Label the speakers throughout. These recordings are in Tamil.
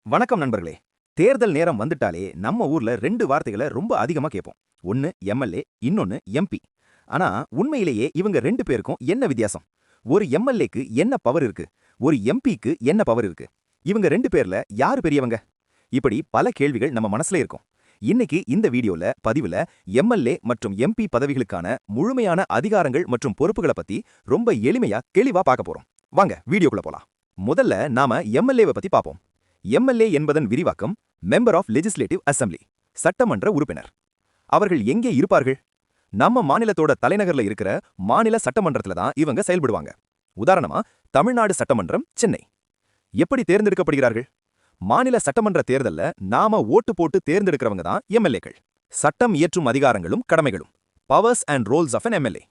Speaker 1: வணக்கம் நண்பர்களே. தேர்தல் நேரம் வந்துட்டாலே நம்ம ஊர்ல 2 வார்த்தைகள ரொம்ப அதிகமா கேட்போம். ஒன்னு எம்எல்ஏ, இன்னொன்னு எம்பி. ஆனா உண்மையிலேயே இவங்க 2 பேருக்கும் என்ன வித்தியாசம்? ஒரு எம்எல்ஏக்கு என்ன பவர் இருக்கு? ஒரு எம்பிக்கு என்ன பவர் இருக்கு? இவங்க 2 பேர்ல யாரு பெரியவங்க? இப்படி பல கேள்விகள் நம்ம மனசுல இருக்கும். இன்னைக்கு இந்த பதிவுல எம்எல்ஏ மற்றும் எம்பி பதவிகளுக்கான முழுமையான அதிகாரங்கள் மற்றும் பொறுப்புகள பத்தி ரொம்ப எளிமையா தெளிவா பார்க்க போறோம். வாங்க வீடியோக்குள்ள போலாம். முதல்ல நாம எம்எல்ஏவை பத்தி பார்ப்போம். எம்எல்ஏ என்பதன் விரிவாக்கம் மெம்பர் ஆஃப் லெஜிஸ்லேட்டிவ் அசெம்பிளி, சட்டமன்ற உறுப்பினர். அவர்கள் எங்கே இருப்பார்கள்? நம்ம மாநிலத்தோட தலைநகர்ல இருக்கிற மாநில சட்டமன்றத்துல தான் இவங்க செயல்படுவாங்க. உதாரணமா தமிழ்நாடு சட்டமன்றம், சென்னை. எப்படி தேர்ந்தெடுக்கப்படுகிறார்கள்? மாநில சட்டமன்ற தேர்தல்ல நாம ஓட்டு போட்டு தேர்ந்தெடுக்கிறவங்க தான் எம்எல்ஏக்கள். சட்டம் இயற்றும் அதிகாரங்களும் கடமைகளும். Powers and roles of an MLA.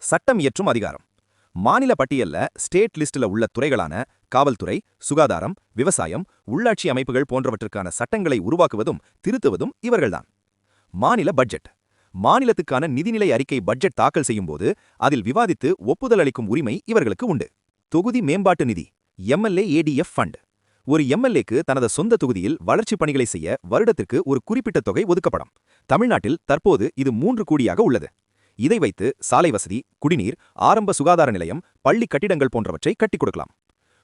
Speaker 1: சட்டம் இயற்றும் அதிகாரம். மாநில பட்டியல்ல ஸ்டேட் லிஸ்ட்ல உள்ள துறைகளான காவல்துறை, சுகாதாரம், விவசாயம், உள்ளாட்சி அமைப்புகள் போன்றவற்றுக்கான சட்டங்களை உருவாக்குவதும் திருத்துவதும் இவர்கள்தான். மாநில பட்ஜெட். மாநிலத்துக்கான நிதிநிலை அறிக்கை பட்ஜெட் தாக்கல் செய்யும் போது அதில் விவாதித்து ஒப்புதல் அளிக்கும் உரிமை இவர்களுக்கு உண்டு. தொகுதி மேம்பாட்டு நிதி, எம்எல்ஏ ஏடிஎஃப் ஃபண்ட். ஒரு எம்எல்ஏக்கு தனது சொந்த தொகுதியில் வளர்ச்சிப் பணிகளை செய்ய வருடத்திற்கு ஒரு குறிப்பிட்ட தொகை ஒதுக்கப்படும். தமிழ்நாட்டில் தற்போது இது 3 கோடியாக உள்ளது. இதை வைத்து சாலை வசதி, குடிநீர், ஆரம்ப சுகாதார நிலையம், பள்ளி கட்டிடங்கள் போன்றவற்றை கட்டிக் கொடுக்கலாம்.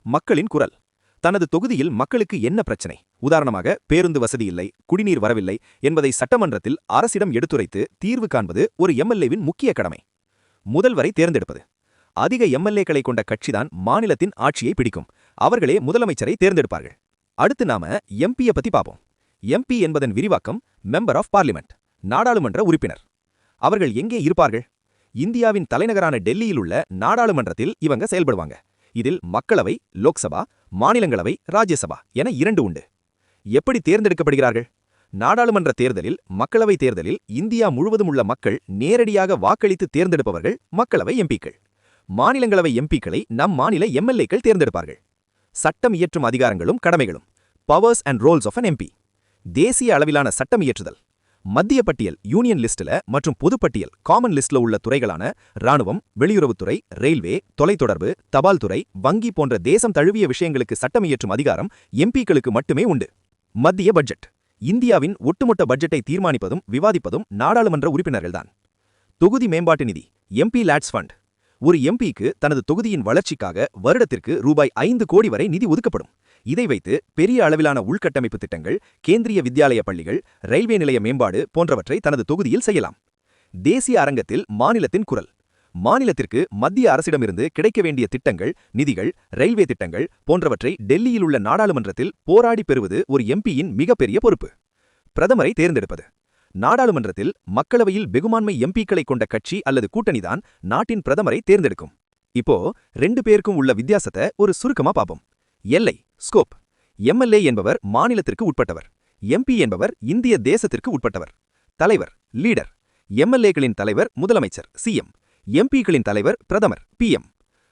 Speaker 1: மக்களின் குரல். தனது தொகுதியில் மக்களுக்கு என்ன பிரச்சனை, உதாரணமாக பேருந்து வசதி இல்லை, குடிநீர் வரவில்லை என்பதை சட்டமன்றத்தில் அரசிடம் எடுத்துரைத்து தீர்வு காண்பது ஒரு எம்எல்ஏவின் முக்கிய கடமை. முதல்வரை தேர்ந்தெடுப்பது. அதிக எம்எல்ஏக்களை கொண்ட கட்சிதான் மாநிலத்தின் ஆட்சியை பிடிக்கும். அவர்களே முதலமைச்சரை தேர்ந்தெடுப்பார்கள். அடுத்து நாம எம்பியை பத்தி பார்ப்போம். எம்பி என்பதன் விரிவாக்கம் மெம்பர் ஆஃப் பார்லிமெண்ட், நாடாளுமன்ற உறுப்பினர். அவர்கள் எங்கே இருப்பார்கள்? இந்தியாவின் தலைநகரான டெல்லியில் உள்ள நாடாளுமன்றத்தில் இவங்க செயல்படுவாங்க. இதில் மக்களவை, லோக்சபா, மாநிலங்களவை, ராஜ்யசபா என 2 உண்டு. எப்படி தேர்ந்தெடுக்கப்படுகிறார்கள்? நாடாளுமன்ற தேர்தலில், மக்களவை தேர்தலில் இந்தியா முழுவதும் உள்ள மக்கள் நேரடியாக வாக்களித்து தேர்ந்தெடுப்பவர்கள் மக்களவை எம்பிக்கள். மாநிலங்களவை எம்பிக்களை நம் மாநில எம்எல்ஏக்கள் தேர்ந்தெடுப்பார்கள். சட்டம் இயற்றும் அதிகாரங்களும் கடமைகளும். Powers and roles of an MP. தேசிய அளவிலான சட்டம் இயற்றுதல். மத்திய பட்டியல் யூனியன் லிஸ்ட்ல மற்றும் பொதுப்பட்டியல் காமன் லிஸ்ட்ல உள்ள துறைகளான ராணுவம், வெளியுறவுத்துறை, ரயில்வே, தொலைத்தொடர்பு, தபால் துறை, வங்கி போன்ற தேசம் தழுவிய விஷயங்களுக்கு சட்டம் இயற்றும் அதிகாரம் எம்பிக்களுக்கு மட்டுமே உண்டு. மத்திய பட்ஜெட். இந்தியாவின் ஒட்டுமொத்த பட்ஜெட்டை தீர்மானிப்பதும் விவாதிப்பதும் நாடாளுமன்ற உறுப்பினர்கள்தான். தொகுதி மேம்பாட்டு நிதி, எம்பி லேட்ஸ் ஃபண்ட். ஒரு எம்பிக்கு தனது தொகுதியின் வளர்ச்சிக்காக வருடத்திற்கு ரூபாய் 5 கோடி வரை நிதி ஒதுக்கப்படும். இதை வைத்து பெரிய அளவிலான உள்கட்டமைப்பு திட்டங்கள், கேந்திரிய வித்யாலய பள்ளிகள், ரயில்வே நிலைய மேம்பாடு போன்றவற்றை தனது தொகுதியில் செய்யலாம். தேசிய அரங்கத்தில் மாநிலத்தின் குரல். மாநிலத்திற்கு மத்திய அரசிடமிருந்து கிடைக்க வேண்டிய திட்டங்கள், நிதிகள், ரயில்வே திட்டங்கள் போன்றவற்றை டெல்லியில் உள்ள நாடாளுமன்றத்தில் போராடி பெறுவது ஒரு எம்பியின் மிகப்பெரிய பொறுப்பு. பிரதமரை தேர்ந்தெடுப்பது. நாடாளுமன்றத்தில் மக்களவையில் வெகுமான்மை எம்பிக்களை கொண்ட கட்சி அல்லது கூட்டணிதான் நாட்டின் பிரதமரை தேர்ந்தெடுக்கும். இப்போ 2 பேருக்கும் உள்ள வித்தியாசத்தை ஒரு சுருக்கமா பார்ப்போம். எல்லை, ஸ்கோப். எம்எல்ஏ என்பவர் மாநிலத்திற்கு உட்பட்டவர். எம்பி என்பவர் இந்திய தேசத்திற்கு உட்பட்டவர். தலைவர், லீடர். எம்எல்ஏக்களின் தலைவர் முதலமைச்சர், சிஎம். எம்பிக்களின் தலைவர் பிரதமர், பிஎம்.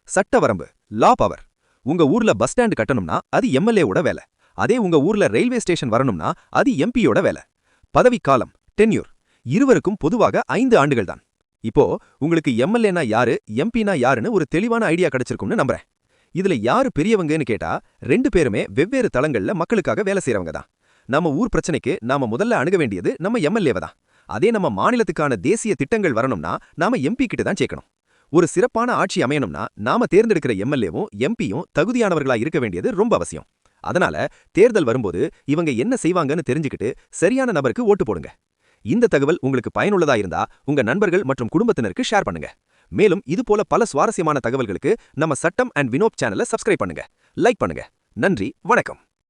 Speaker 1: சட்ட வரம்பு, லா பவர். உங்க ஊர்ல பஸ் ஸ்டாண்ட் கட்டணும்னா அது எம்எல்ஏவோட வேலை. அதே உங்க ஊர்ல ரயில்வே ஸ்டேஷன் வரணும்னா அது எம்பியோட வேலை. பதவி காலம், டென்யூர். இருவருக்கும் பொதுவாக 5 ஆண்டுகள் தான். இப்போ உங்களுக்கு எம்எல்ஏனா யாரு, எம்பினா யாருன்னு ஒரு தெளிவான ஐடியா கிடைச்சிருக்கும்னு நம்புறேன். இதுல யாரு பெரியவங்கன்னு கேட்டா 2 பேருமே வெவ்வேறு தளங்கள்ல மக்களுக்காக வேலை செய்யறவங்க தான். நம்ம ஊர் பிரச்சனைக்கு நாம முதல்ல அணுக வேண்டியது நம்ம எம்எல்ஏவை தான். அதே நம்ம மாநிலத்துக்கான தேசிய திட்டங்கள் வரணும்னா நாம எம்பி கிட்ட தான் சேர்க்கணும். ஒரு சிறப்பான ஆட்சி அமையணும்னா நாம தேர்ந்தெடுக்கிற எம்எல்ஏவும் எம்பியும் தகுதியானவர்களா இருக்க வேண்டியது ரொம்ப அவசியம். அதனால தேர்தல் வரும்போது இவங்க என்ன செய்வாங்கன்னு தெரிஞ்சுக்கிட்டு சரியான நபருக்கு ஓட்டு போடுங்க. இந்த தகவல் உங்களுக்கு பயனுள்ளதா இருந்தா உங்க நண்பர்கள் மற்றும் குடும்பத்தினருக்கு ஷேர் பண்ணுங்க. மேலும் இது போல பல சுவாரஸ்யமான தகவல்களுக்கு நம்ம சட்டம் அண்ட் வினோப் சேனலை சப்ஸ்கிரைப் பண்ணுங்க, லைக் பண்ணுங்க. நன்றி, வணக்கம்.